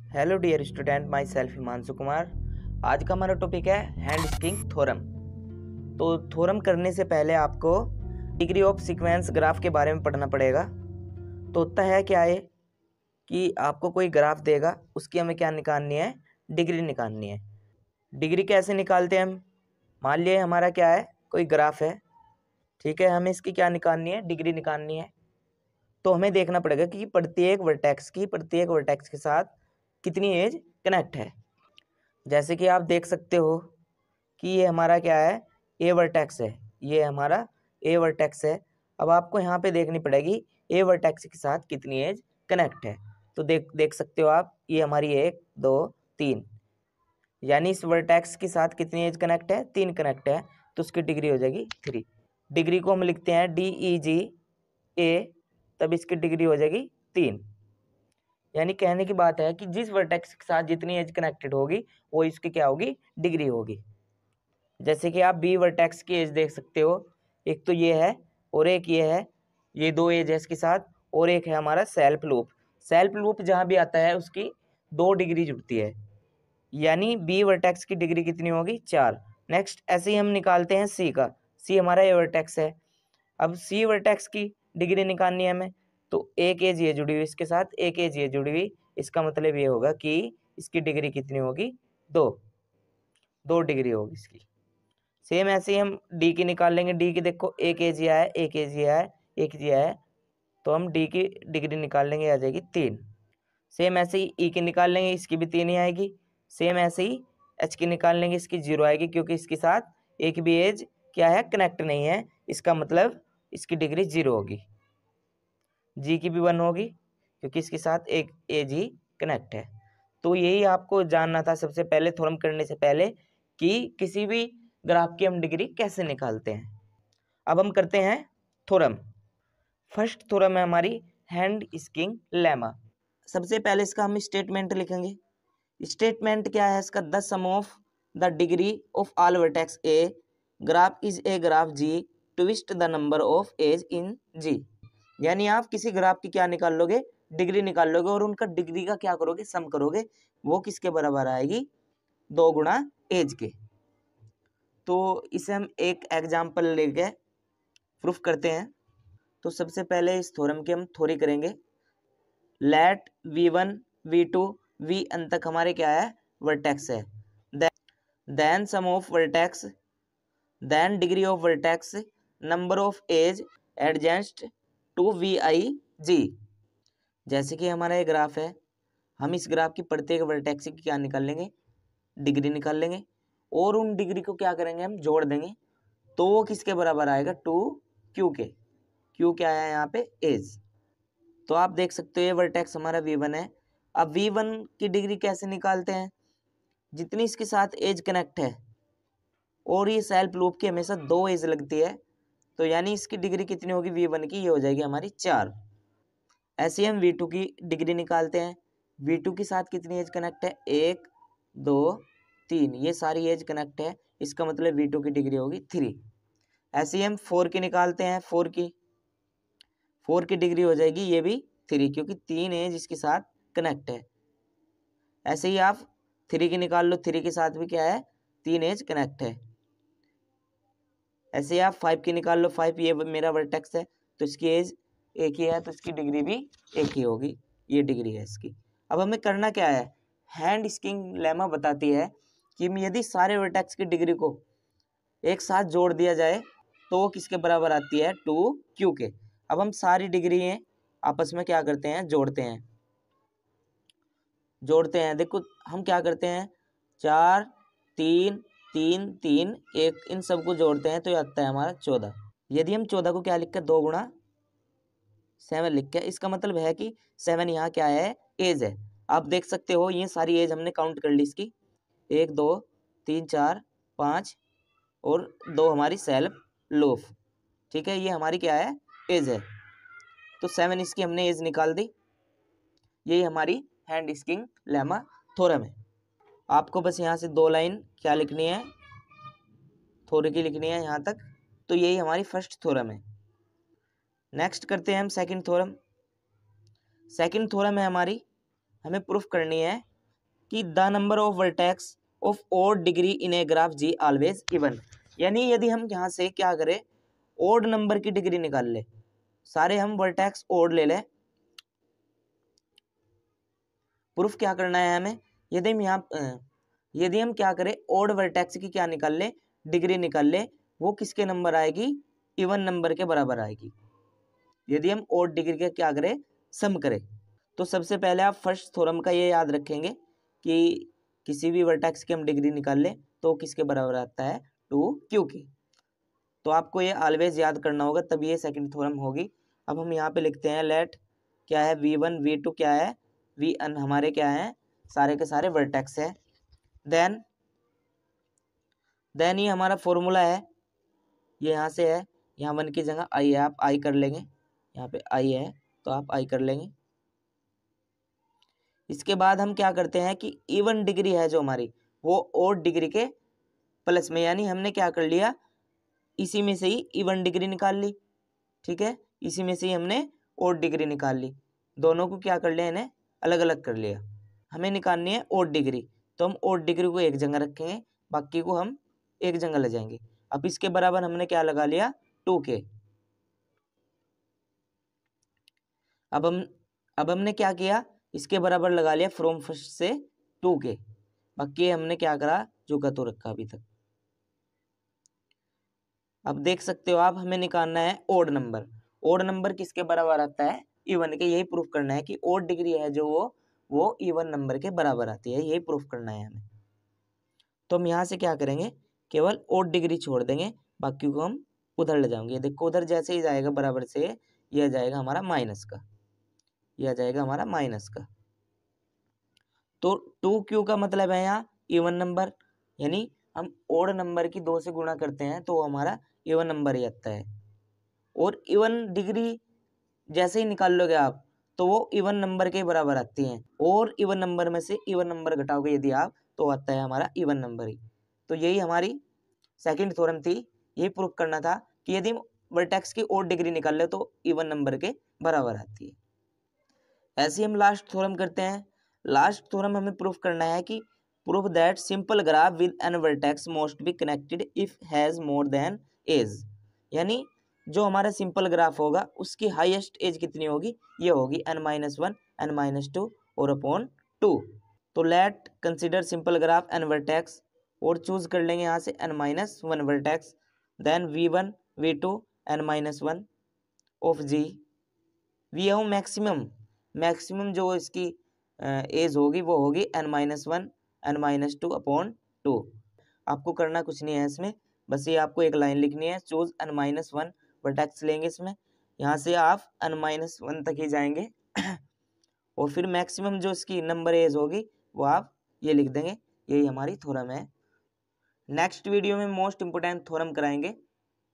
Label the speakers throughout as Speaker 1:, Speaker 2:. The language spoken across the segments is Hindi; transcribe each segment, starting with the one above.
Speaker 1: Hello dear student, myself Himanshu Kumar. आज का हमारा टॉपिक है हैंड स्किंग थ्योरम। तो थ्योरम करने से पहले आपको डिग्री ऑफ सीक्वेंस ग्राफ के बारे में पढ़ना पड़ेगा। तो होता है क्या है कि आपको कोई ग्राफ देगा, उसकी हमें क्या निकालनी है, डिग्री निकालनी है। डिग्री कैसे निकालते हैं हम? मान लिए हमारा क्या है, कोई ग्राफ है, ठीक है, हमें इसकी क्या निकालनी है, डिग्री निकालनी है। तो हमें देखना पड़ेगा कि प्रत्येक वर्टेक्स के साथ कितनी एज कनेक्ट है। जैसे कि आप देख सकते हो कि ये हमारा क्या है, ए वर्टेक्स है, ये हमारा ए वर्टेक्स है। अब आपको यहाँ पे देखनी पड़ेगी ए वर्टेक्स के साथ कितनी एज कनेक्ट है। तो देख सकते हो आप, ये हमारी 1 2 3, यानी इस वर्टेक्स के साथ कितनी एज कनेक्ट है, 3 कनेक्ट है, तो उसकी डिग्री हो जाएगी 3। डिग्री को हम लिखते हैं DEGA, तब इसकी डिग्री हो जाएगी 3। यानी कहने की बात है कि जिस वर्टेक्स के साथ जितनी एज कनेक्टेड होगी वो इसकी क्या होगी, डिग्री होगी। जैसे कि आप बी वर्टेक्स की एज देख सकते हो, एक तो ये है और एक ये है, ये 2 एज है इसके साथ। और एक है हमारा सेल्फ लूप जहाँ भी आता है उसकी 2 डिग्री जुड़ती है, यानी बी वर्टेक्स की डिग्री कितनी होगी, 4। नेक्स्ट ऐसे ही हम निकालते हैं सी का। सी हमारा ए वर्टेक्स है। अब सी वर्टेक्स की डिग्री निकालनी है हमें, तो एक एज ये जुड़ी हुई इसके साथ, एक एज ये जुड़ी हुई, इसका मतलब ये होगा कि इसकी डिग्री कितनी होगी, 2 डिग्री होगी इसकी। सेम ऐसे ही हम डी की निकाल लेंगे। डी की देखो, एक एज ये है, एक एज ये है, एक एज ये है, तो हम डी की डिग्री निकाल लेंगे, आ जाएगी 3। सेम ऐसे ही ई की निकाल लेंगे, इसकी भी 3 ही आएगी। सेम ऐसे ही एच की निकाल लेंगे, इसकी 0 आएगी, क्योंकि इसके साथ एक भी एज क्या है, कनेक्ट नहीं है, इसका मतलब इसकी डिग्री 0 होगी। जी की भी 1 होगी, क्योंकि इसके साथ एक एज ही कनेक्ट है। तो यही आपको जानना था सबसे पहले थ्योरम करने से पहले, कि किसी भी ग्राफ की हम डिग्री कैसे निकालते हैं। अब हम करते हैं थ्योरम। फर्स्ट थ्योरम है हमारी हैंड स्किंग लेमा। सबसे पहले इसका हम स्टेटमेंट लिखेंगे। स्टेटमेंट क्या है इसका, the sum of the degree of all vertex a graph is a graph G twice the number of edge in G. यानी आप किसी ग्राफ की क्या निकाल लोगे, डिग्री निकाल लोगे, और उनका डिग्री का क्या करोगे, सम करोगे। वो किसके बराबर आएगी, 2 गुणा एज के। तो इसे हम एक एग्जाम्पल लेके प्रूफ करते हैं। तो सबसे पहले इस थ्योरम की हम थ्योरी करेंगे। लेट V1 V2 Vn तक हमारे क्या है, वर्टेक्स है। Then sum of vertex, then degree of vertex, number of edge adjacent to VIG। जैसे कि हमारा ये ग्राफ है, हम इस ग्राफ की प्रत्येक वर्टेक्स की क्या निकाल लेंगे, डिग्री निकाल लेंगे, और उन डिग्री को क्या करेंगे, हम जोड़ देंगे। तो वो किसके बराबर आएगा, 2Q के। Q क्या है यहाँ पे, एज। तो आप देख सकते हो ये वर्टेक्स हमारा V1 है। अब V1 की डिग्री कैसे निकालते हैं, जितनी इसके साथ एज कनेक्ट है, और ये सेल्फ लूप की हमेशा 2 एज लगती है, तो यानी इसकी डिग्री कितनी होगी V1 की, ये हो जाएगी हमारी 4। ऐसे हम V2 की डिग्री निकालते हैं। V2 के साथ कितनी एज कनेक्ट है, 1 2 3, ये सारी एज कनेक्ट है, इसका मतलब V2 की डिग्री होगी 3। ऐसे ही हम 4 की निकालते हैं। 4 की डिग्री हो जाएगी ये भी 3, क्योंकि 3 एज इसके साथ कनेक्ट है। ऐसे ही आप 3 की निकाल लो, 3 के साथ भी क्या है, 3 एज कनेक्ट है। ऐसे ही आप 5 की निकाल लो, 5 ये मेरा वर्टेक्स है, तो इसकी एज एक ही है, तो इसकी डिग्री भी एक ही होगी, ये डिग्री है इसकी। अब हमें करना क्या है, हैंड स्किंग लेमा बताती है कि यदि सारे वर्टेक्स की डिग्री को एक साथ जोड़ दिया जाए तो वो किसके बराबर आती है, 2Q के। अब हम सारी डिग्री आपस में क्या करते हैं, जोड़ते हैं। देखो हम क्या करते हैं, 4 3 3 3 1, इन सबको जोड़ते हैं तो ये आता है हमारा 14। यदि हम 14 को क्या लिख कर 2 गुणा 7 लिख के, इसका मतलब है कि 7 यहाँ क्या है, एज है। आप देख सकते हो ये सारी एज हमने काउंट कर ली इसकी, 1 2 3 4 5 और 2 हमारी सेल्फ लूप, ठीक है, ये हमारी क्या है, एज है। तो 7 इसकी हमने एज निकाल दी। यही हमारी हैंड स्किंग लेमा थ्योरम है। आपको बस यहाँ से 2 लाइन क्या लिखनी है, थ्योरी की लिखनी है यहाँ तक। तो यही हमारी फर्स्ट थ्योरम है। नेक्स्ट करते हैं हम सेकंड थ्योरम। सेकंड थ्योरम है हमारी, हमें प्रूफ करनी है कि the number of vertex of odd degree in a graph G always even, यानी यदि हम यहाँ से क्या करें, ओड नंबर की डिग्री निकाल ले, सारे हम वर्टेक्स ओड ले लें। प्रूफ क्या करना है हमें, यदि हम क्या करें, ओड वर्टेक्स की क्या निकाल ले, डिग्री निकाल ले, वो किसके नंबर आएगी, इवन नंबर के बराबर आएगी। यदि हम ओड डिग्री का क्या करें, सम करें, तो सबसे पहले आप फर्स्ट थ्योरम का ये याद रखेंगे कि किसी भी वर्टेक्स की हम डिग्री निकाल ले तो किसके बराबर आता है, 2q की। तो आपको ये ऑलवेज याद करना होगा, तभी ये सेकंड थ्योरम होगी। अब हम यहाँ पे लिखते हैं लेट क्या है, v1 v2 क्या है, vn हमारे क्या है, सारे के सारे वर्टेक्स है। देन ये हमारा फॉर्मूला है, ये यहाँ से है, यहाँ 1 की जगह i है, आप i कर लेंगे, यहाँ पे i है तो आप i कर लेंगे। इसके बाद हम क्या करते हैं कि इवन डिग्री है जो हमारी, वो ओड डिग्री के प्लस में, यानी हमने क्या कर लिया, इसी में से ही इवन डिग्री निकाल ली, ठीक है, इसी में से ही हमने ओड डिग्री निकाल ली, दोनों को क्या कर लिया, इन्हें अलग अलग कर लिया। हमें निकालनी है ओड डिग्री, तो हम ओड डिग्री को एक जगह रखेंगे, बाकी को हम एक जगह ले जाएंगे। अब इसके बराबर हमने क्या लगा लिया, 2k। अब हमने क्या किया, इसके बराबर लगा लिया फ्रॉम फर्स्ट से 2k, बाकी हमने क्या करा, जो का तो रखा अभी तक। अब देख सकते हो आप, हमें निकालना है ओड नंबर। ओड नंबर किसके बराबर आता है, इवन के। यही प्रूफ करना है कि ओड डिग्री है जो वो इवन नंबर के बराबर आती है, यही प्रूफ करना है हमें। तो हम यहाँ से क्या करेंगे, केवल ओड डिग्री छोड़ देंगे, बाकी को हम उधर ले जाएंगे। देखो उधर जैसे ही जाएगा बराबर से, यह जाएगा हमारा माइनस का, यह जाएगा हमारा माइनस का। तो 2q का मतलब है यहाँ इवन नंबर, यानी हम ओड नंबर की 2 से गुणा करते हैं तो हमारा इवन नंबर ही आता है। और इवन डिग्री जैसे ही निकाल लोगे आप तो वो इवन नंबर के बराबर आती हैं, और इवन नंबर में से इवन नंबर घटाओगे यदि आप तो आता है हमारा इवन नंबर ही। तो यही हमारी सेकंड थ्योरम थी, यही प्रूफ करना था कि यदि वर्टेक्स की ओड डिग्री निकाल ले तो इवन नंबर के बराबर आती है। ऐसे ही हम लास्ट थ्योरम करते हैं। लास्ट थ्योरम हमें प्रूफ करना है कि proof that simple graph with n vertex must be connected if has more than edge, यानी जो हमारा सिंपल ग्राफ होगा उसकी हाईएस्ट एज कितनी होगी, ये होगी n-1 n-2 और अपॉन 2। तो let consider simple graph n vertex, और चूज कर लेंगे यहाँ से n-1 vertex, then v1 v2 n-1 of g। V है मैक्सिमम जो इसकी एज होगी वो होगी n-1 n-2 अपॉन 2। आपको करना कुछ नहीं है इसमें, बस ये आपको एक लाइन लिखनी है, चूज n-1 वर्टेक्स लेंगे इसमें, यहाँ से आप n-1 तक ही जाएंगे और फिर मैक्सिमम जो इसकी नंबर एज होगी वो आप ये लिख देंगे। यही हमारी थ्योरम है। नेक्स्ट वीडियो में मोस्ट इंपोर्टेंट थ्योरम कराएंगे।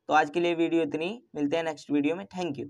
Speaker 1: तो आज के लिए वीडियो इतनी, मिलते हैं नेक्स्ट वीडियो में। Thank you.